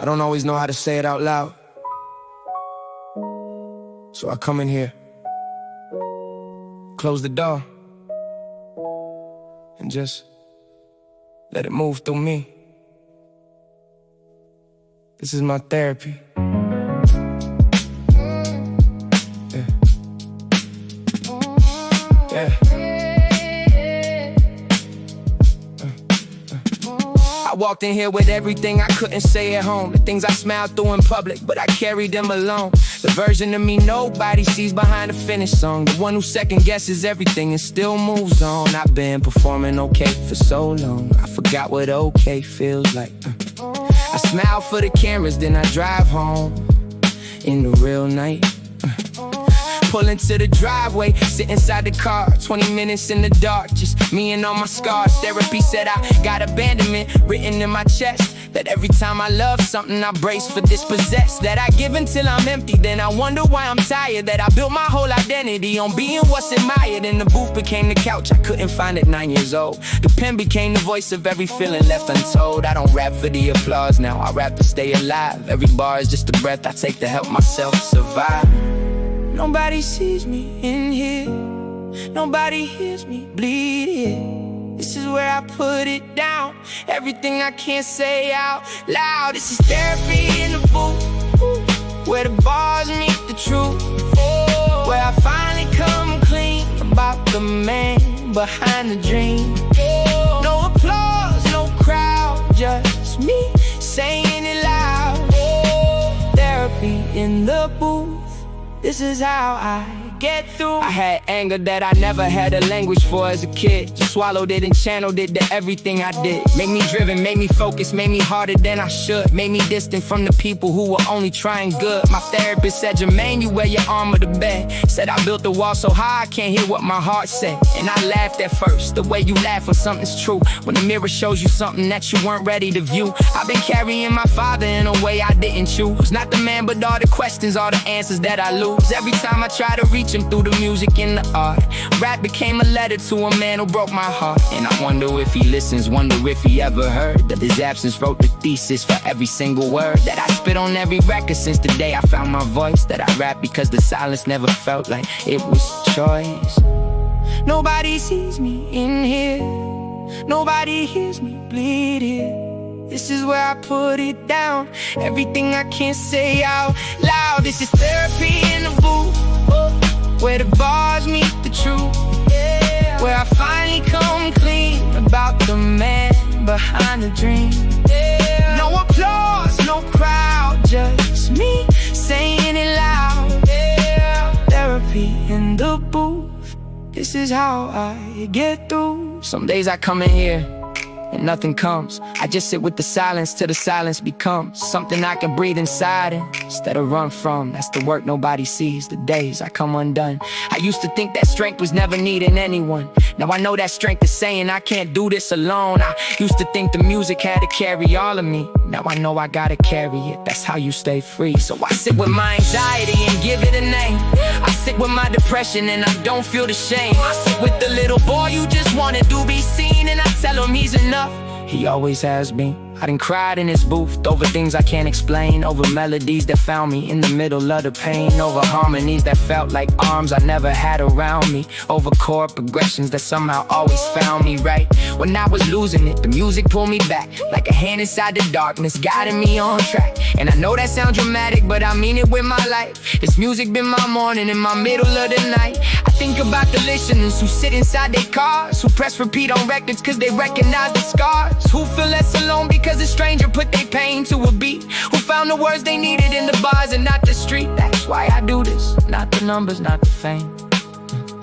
I don't always know how to say it out loud, so I come in here, close the door, and just let it move through me. This is my therapy. Yeah. Yeah. I walked in here with everything I couldn't say at home. The things I smiled through in public, but I carried them alone. The version of me nobody sees behind the finish song. The one who second guesses everything and still moves on. I've been performing okay for so long, I forgot what okay feels like. I smile for the cameras, then I drive home in the real night. Pull into the driveway, sit inside the car, 20 minutes in the dark, just me and all my scars. Therapy said I got abandonment written in my chest, that every time I love something I brace for dispossessed, that I give until I'm empty, then I wonder why I'm tired, that I built my whole identity on being what's admired. And the booth became the couch I couldn't find at 9 years old. The pen became the voice of every feeling left untold. I don't rap for the applause now, I rap to stay alive. Every bar is just a breath I take to help myself survive. Nobody sees me in here, nobody hears me bleed here. This is where I put it down, everything I can't say out loud. This is therapy in the booth, where the bars meet the truth, where I finally come clean about the man behind the dream. No applause, no crowd, just me saying it loud. Therapy in the booth, this is how I get through. I had anger that I never had a language for as a kid. Just swallowed it and channeled it to everything I did. Made me driven, made me focused, made me harder than I should. Made me distant from the people who were only trying good. My therapist said, Jermaine, you wear your armor to bed. Said I built the wall so high I can't hear what my heart said. And I laughed at first, the way you laugh when something's true, when the mirror shows you something that you weren't ready to view. I've been carrying my father in a way I didn't choose. Not the man, but all the questions, all the answers that I lose. Every time I try to reach him through the music and the art, rap became a letter to a man who broke my heart. And I wonder if he listens, wonder if he ever heard that his absence wrote the thesis for every single word that I spit on every record since the day I found my voice. That I rap because the silence never felt like it was choice. Nobody sees me in here, nobody hears me bleed here. This is where I put it down, everything I can't say out loud. This is therapy in the booth, where the bars meet the truth, where I finally come clean about the man behind the dream. No applause, no crowd, just me saying it loud. Therapy in the booth, this is how I get through. Some days I come in here and nothing comes. I just sit with the silence till the silence becomes something I can breathe inside instead of run from. That's the work nobody sees, the days I come undone. I used to think that strength was never needing anyone. Now I know that strength is saying I can't do this alone. I used to think the music had to carry all of me. Now I know I gotta carry it, that's how you stay free. So I sit with my anxiety and give it a name. I sit with my depression and I don't feel the shame. I sit with the little boy you just wanted to be seen, and I tell him he's enough. He always has been. I done cried in his booth over things I can't explain, over melodies that found me in the middle of the pain, over harmonies that felt like arms I never had around me, over chord progressions that somehow always found me right. When I was losing it, the music pulled me back, like a hand inside the darkness, guiding me on track. And I know that sounds dramatic, but I mean it with my life. This music been my morning and my middle of the night. I think about the listeners who sit inside their cars, who press repeat on records cause they recognize the scars, who feel less alone because a stranger put their pain to a beat, who found the words they needed in the bars and not the street. That's why I do this, not the numbers, not the fame.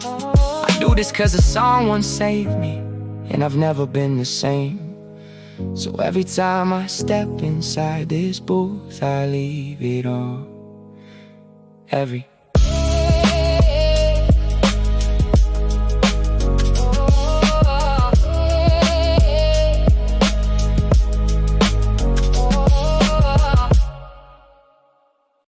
I do this cause a song once saved me, and I've never been the same. So every time I step inside this booth, I leave it all. Every